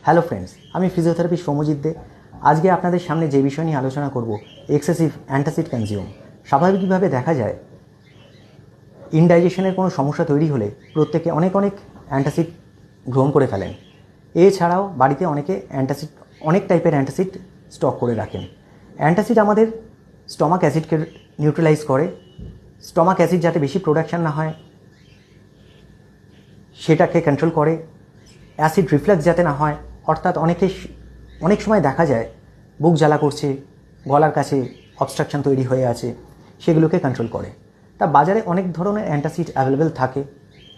Hello friends, আমি physiotherapist Soumyajit দে। আজকে আপনাদের সামনে যে বিষয় নিয়ে আলোচনা করব, এক্সেসিভ অ্যান্টাসিড কনজিউম। স্বাভাবিকভাবে দেখা যায় ইনডাইজেশনের কোনো সমস্যা তৈরি হলে প্রত্যেকে অনেক অ্যান্টাসিড গ্রহণ করে ফেলেন। এছাড়াও বাড়িতে অনেক টাইপের অ্যান্টাসিড স্টক করে রাখেন। অ্যান্টাসিড আমাদের স্টমাক অ্যাসিডকে নিউট্রালাইজ করে। স্টমাক অ্যাসিড যাতে বেশি প্রোডাকশান না হয় সেটাকে কন্ট্রোল করে। অ্যাসিড রিফ্লাক্স যাতে না হয়, অর্থাৎ অনেক সময় দেখা যায় বুক জ্বালা করছে, গলার কাছে অবস্ট্রাকশন তৈরি হয়ে আছে, সেগুলোকে কন্ট্রোল করে। তা বাজারে অনেক ধরনের অ্যান্টাসিড অ্যাভেলেবেল থাকে,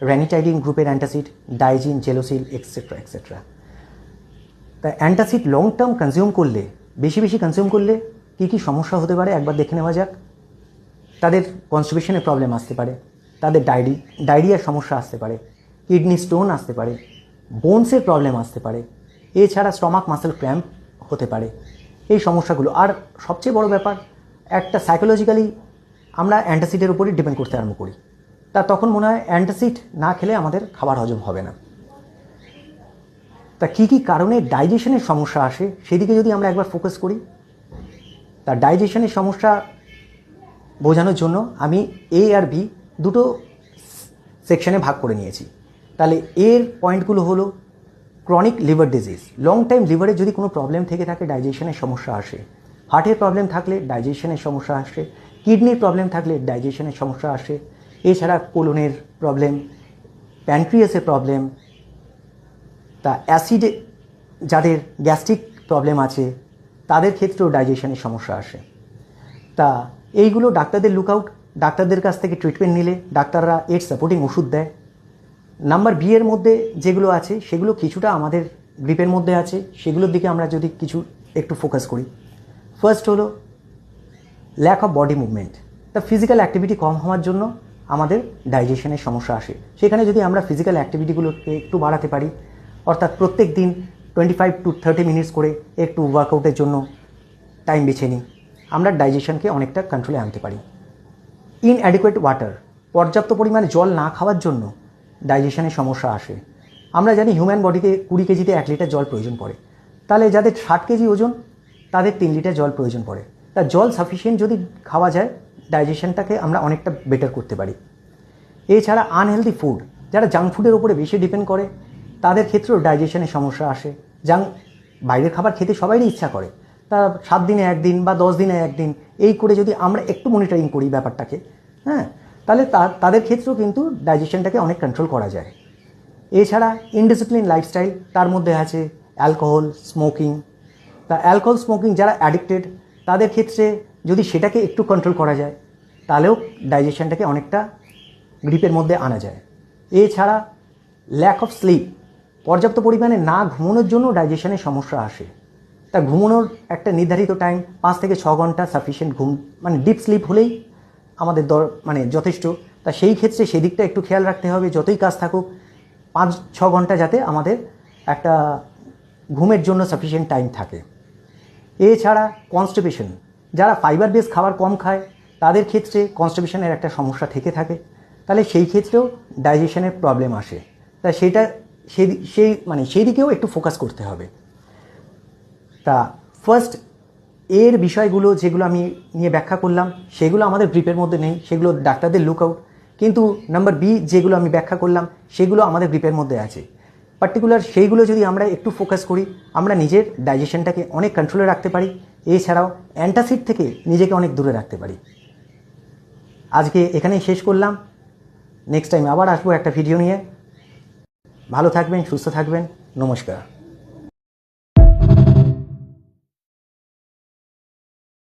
র্যানিটাইডিন গ্রুপের অ্যান্টাসিড, ডাইজিন, জেলোসিল, এক্সেট্রা। তা অ্যান্টাসিড লং টার্ম কনজিউম করলে, বেশি কনজিউম করলে কী সমস্যা হতে পারে একবার দেখে নেওয়া যাক। তাদের কনস্টিপেশনের প্রবলেম আসতে পারে, তাদের ডায়রিয়ার সমস্যা আসতে পারে, কিডনি স্টোন আসতে পারে, বোনসের প্রবলেম আসতে পারে, এছাড়া স্টমাক মাসেল ক্র্যাম্প হতে পারে, এই সমস্যাগুলো। আর সবচেয়ে বড় ব্যাপার, একটা সাইকোলজিক্যালি আমরা অ্যান্টাসিডের উপরই ডিপেন্ড করতে আরম্ভ করি। তা তখন মনে হয় অ্যান্টাসিড না খেলে আমাদের খাবার হজম হবে না। তা কী কারণে ডাইজেশনের সমস্যা আসে সেদিকে যদি আমরা একবার ফোকাস করি, তা ডাইজেশনের সমস্যা বোঝানোর জন্য আমি এ আর বি দুটো সেকশনে ভাগ করে নিয়েছি। তাহলে এর পয়েন্টগুলো হলো chronic liver disease. Long time লিভারে যদি কোনো প্রবলেম থেকে থাকে ডাইজেশনের সমস্যা আসে, হার্টের প্রবলেম থাকলে ডাইজেশনের সমস্যা আসে, কিডনির প্রবলেম থাকলে ডাইজেশনের সমস্যা আসে, এছাড়া কোলনের প্রবলেম, প্যানক্রিয়াসের প্রবলেম, তা অ্যাসিড যাদের গ্যাস্ট্রিক প্রবলেম আছে তাদের ক্ষেত্রেও ডাইজেশনের সমস্যা আসে। তা এইগুলো ডাক্তারদের লুকআউট। ডাক্তারদের কাছ থেকে ট্রিটমেন্ট নিলে ডাক্তাররা এর সাপোর্টিং ওষুধ দেয়। নাম্বার বি এর মধ্যে যেগুলো আছে সেগুলো কিছুটা আমাদের গ্রিপের মধ্যে আছে, সেগুলোর দিকে আমরা যদি কিছু একটু ফোকাস করি। ফার্স্ট হলো ল্যাক অফ বডি মুভমেন্ট। তা ফিজিক্যাল অ্যাক্টিভিটি কম হওয়ার জন্য আমাদের ডাইজেশনের সমস্যা আসে। সেখানে যদি আমরা ফিজিক্যাল অ্যাক্টিভিটিগুলোকে একটু বাড়াতে পারি, অর্থাৎ প্রত্যেক দিন 25 to 30 মিনিটস করে একটু ওয়ার্কআউটের জন্য টাইম বেছে নিই, আমরা ডাইজেশনকে অনেকটা কন্ট্রোলে আনতে পারি। ইনঅ্যাডিকুয়েট ওয়াটার, পর্যাপ্ত পরিমাণে জল না খাওয়ার জন্য ডাইজেশনের সমস্যা আসে। আমরা জানি হিউম্যান বডিতে 20 কেজিতে 1 লিটার জল প্রয়োজন পড়ে, তাহলে যাদের 60 কেজি ওজন তাদের 3 লিটার জল প্রয়োজন পড়ে। তা জল সাফিসিয়েন্ট যদি খাওয়া যায়, ডাইজেশনটাকে আমরা অনেকটা বেটার করতে পারি। এছাড়া আনহেলদি ফুড, যারা জাঙ্ক ফুডের উপরে বেশি ডিপেন্ড করে তাদের ক্ষেত্রেও ডাইজেশনের সমস্যা আসে। বাইরের খাবার খেতে সবারই ইচ্ছা করে, তা 7 দিনে 1 দিন বা 10 দিনে 1 দিন এই করে যদি আমরা একটু মনিটরিং করি ব্যাপারটাকে, তাহলে তাদের ক্ষেত্রেও কিন্তু ডাইজেশনটাকে অনেক কন্ট্রোল করা যায়। এছাড়া ইনডিসিপ্লিন লাইফস্টাইল, তার মধ্যে আছে অ্যালকোহল, স্মোকিং। তা অ্যালকোহল স্মোকিং যারা অ্যাডিক্টেড তাদের ক্ষেত্রে যদি সেটাকে একটু কন্ট্রোল করা যায় তাহলেও ডাইজেশনটাকে অনেকটা গ্রিপের মধ্যে আনা যায়। এছাড়া ল্যাক অফ স্লিপ, পর্যাপ্ত পরিমাণে না ঘুমানোর জন্য ডাইজেশনের সমস্যা আসে। তা ঘুমানোর একটা নির্ধারিত টাইম 5 থেকে 6 ঘন্টা সাফিসিয়েন্ট ঘুম, মানে ডিপ স্লিপ হলেই আমাদের যথেষ্ট। তা সেই ক্ষেত্রে সেদিকটা একটু খেয়াল রাখতে হবে, যতই কাজ থাকুক 5-6 ঘন্টা যাতে আমাদের একটা ঘুমের জন্য সাফিসিয়েন্ট টাইম থাকে। এছাড়া কনস্টিপেশন, যারা ফাইবার বেস খাবার কম খায় তাদের ক্ষেত্রে কনস্টিপেশনের একটা সমস্যা থেকে থাকে, তাহলে সেই ক্ষেত্রেও ডাইজেশনের প্রবলেম আসে। তা সেই দিকেও একটু ফোকাস করতে হবে। তা ফার্স্ট এর বিষয়গুলো যেগুলো আমি নিয়ে ব্যাখ্যা করলাম সেগুলো আমাদের গ্রিপের মধ্যে নেই, সেগুলো ডাক্তারদের লুকআউট। কিন্তু নাম্বার বি যেগুলো আমি ব্যাখ্যা করলাম সেগুলো আমাদের গ্রিপের মধ্যে আছে। পার্টিকুলার সেইগুলো যদি আমরা একটু ফোকাস করি, আমরা নিজের ডাইজেশনটাকে অনেক কন্ট্রোলে রাখতে পারি। এছাড়াও অ্যান্টাসিড থেকে নিজেকে অনেক দূরে রাখতে পারি। আজকে এখানেই শেষ করলাম। নেক্সট টাইম আবার আসবো একটা ভিডিও নিয়ে। ভালো থাকবেন, সুস্থ থাকবেন। নমস্কার।